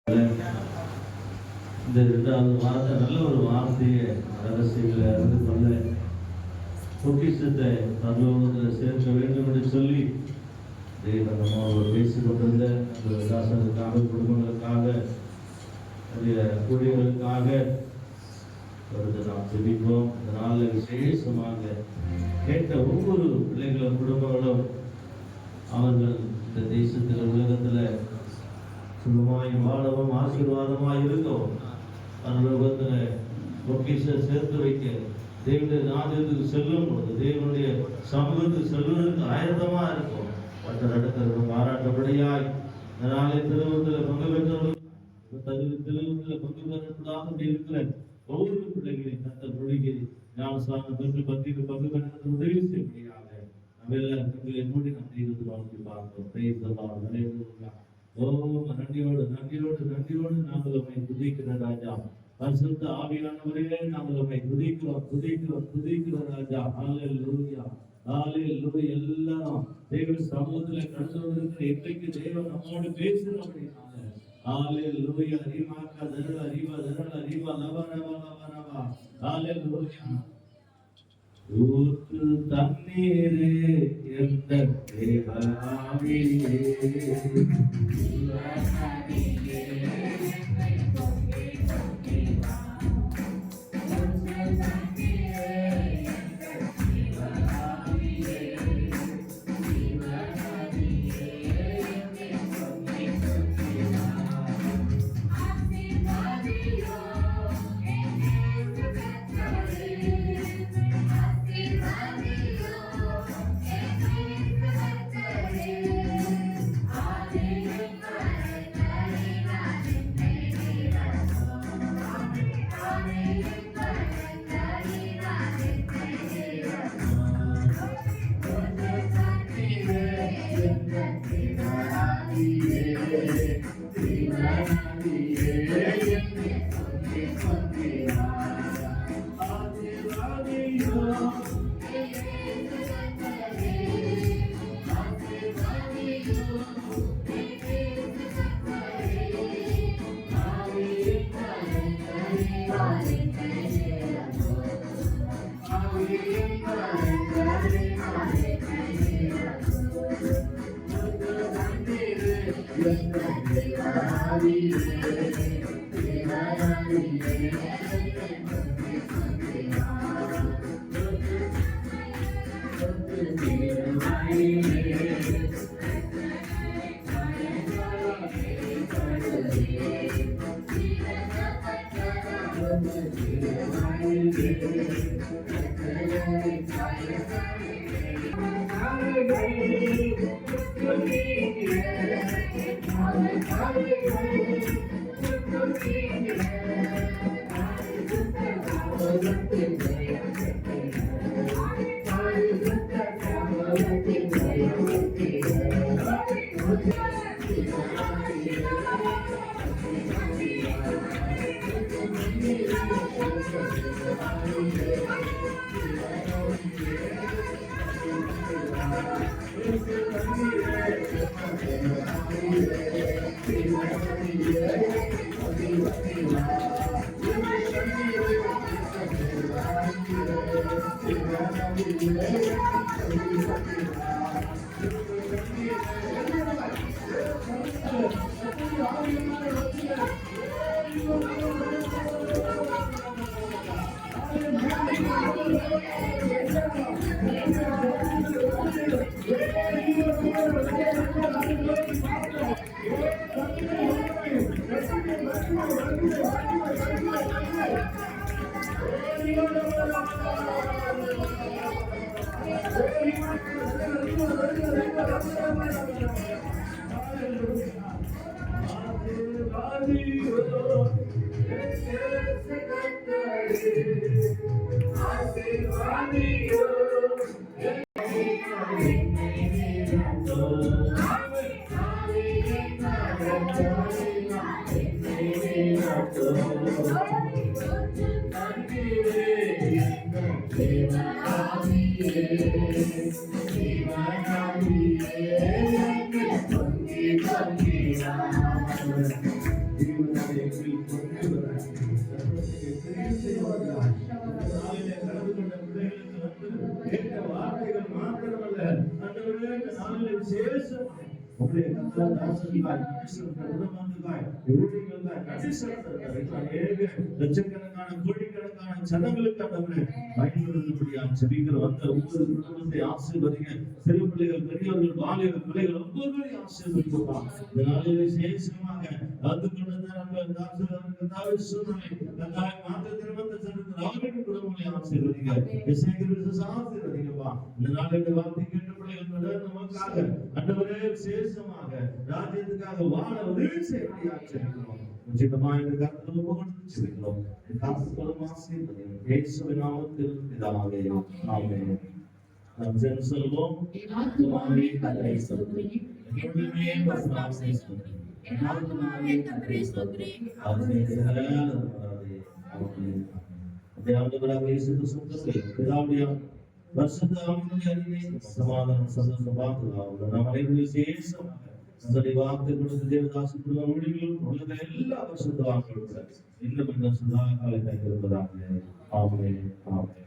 இந்த 2வது வார்த்தை நல்ல ஒரு வார்த்தையை ரகசியங்களை அறிந்து கொள்ள பொக்கிஷத்தை பரலோகத்தில் சேர்க்க வேண்டும் என்று சொல்லி தேவன் நம்மோடு பேசிக் கொண்டிருந்த அந்த தாசனுக்காக, குடும்பங்களுக்காக, ஊழியர்களுக்காக நாம் ஜெபிப்போம். இந்த நாளில் விசேஷமாக கேட்ட ஒவ்வொரு பிள்ளைகளும் குடும்பங்களும் அவர்கள் இந்த தேசத்தில் உலகத்தில் சுகமாய் வாழவும் ஆசீர்வாதமாய் இருக்கவும் பரலோகத்தில் பொக்கிஷத்தை சேர்த்து வைக்க தேவனுடைய ராஜ்யத்துக்கு செல்லும் பொழுது தேவனுடைய சமூகத்துக்கு செல்வதற்கு ஆயத்தமா இருக்கும். மற்ற நடக்கிறது பாராட்டப்படியாய் இந்த நாளை திருமணத்தில் பங்கு பெற்றவர்கள் திருமணத்தில் பங்கு பெறக்கூடாது இருக்கிற ஒவ்வொரு பிள்ளைகளையும் கத்த மொழிகை ஞானஸ்தானம் பெற்று பத்திக்கு பங்கு பெற்றது உதவி செய்ய நம்ம எல்லாரும் மூடி நாம் தெய்வத்தை வாழ்க்கை பார்க்கிறோம். நன்றியோடு நன்றியோடு நன்றியோடு நாங்கள் உண்மை துதிக்கிற ராஜா. பரிசுத்த ஆவியானவரே நாங்கள் உண்மை துதிக்கிறோம் ராஜா. ஹல்லேலூயா ஹல்லேலூயா. எல்லாரும் தேவ சமூகத்துல கடந்து வந்திருக்கிற இன்றைக்கு தேவன் நம்மோடு பேசுகிறோம். ஹல்லேலூயா. ரீமாக்கா தரல ரீவா தரல ரீவா லவா லவா லவா லவா. ஹல்லேலூயா. ஊற்று தண்ணீரே எந்த தேவனாவியே நாளிலே விசேஷமாக உங்களுடைய கர்த்தராகிய குடும்பங்களுக்காய் ஊழியர்களுக்காய் நன்றி செலுத்துகிறேன். அநேக லட்சக்கணக்கான கோடிக்கணக்கான ஜனங்களுக்கு ஆண்டவரே பயன்படுத்தபடியாக ஜெபிக்கிறோம். அந்த ஒவ்வொரு குடும்பத்தை ஆசீர்வதிங்க. சிறு பிள்ளைகள், பெரியவர்கள், வாலிபர் பிள்ளைகள் ஒவ்வொருவரையும் ஆசீர்வதிப்பா. இந்த நாளிலே விசேஷமாக அது கொண்டு நம்ம தாசர்களுக்கு சூழ்நிலை மாற்ற திருமணத்தை செலுத்துகிற அவர்களுக்கு குடும்பங்களை ஆசீர்வதிங்க. ஆசீர்வதிங்கப்பா. இந்த நாளிலே வார்த்தை கேட்ட பிள்ளைகள் நமக்காக ஆண்டவரே விசேஷமாக ராஜ்யத்துக்காக வாழ உதவி செய்யப்படியாக ஜெபிக்கிறோம். உச்சிதமாக இந்த கர்த்தரை ஒப்புக்கொடுத்து ஜெபிக்கிறோம். காசுகளும் ஆசீர்வதிங்க. இயேசுவின் நாமத்தில் பிதாவே. ஆமென். நாம் ஜெபம் சொல்வோம். ஆத்துமாவே கர்த்தரை ஸ்தோத்திரி. என்னுடைய பரிசுத்தத்தை ஸ்தோத்திரி. ஆத்துமாவே கர்த்தரை ஸ்தோத்திரி. ஆமென். தேவனுடைய இயேசு கிறிஸ்துவின் பிதாவுடைய பரிசுத்த ஆவியினுடைய அருளை சமாதானம் சந்தோஷம் பார்த்துக்கலாம். நாம் அனைவரும் விசேஷமாக அந்த வார்த்தை கொடுத்து தேவதாசு குடும்ப ஊழியர்களும் உலக எல்லா பரிசுத்த வாக்குகளும் இன்னும் சதா காலத்தை இருப்பதாக. ஆமென். ஆமென்.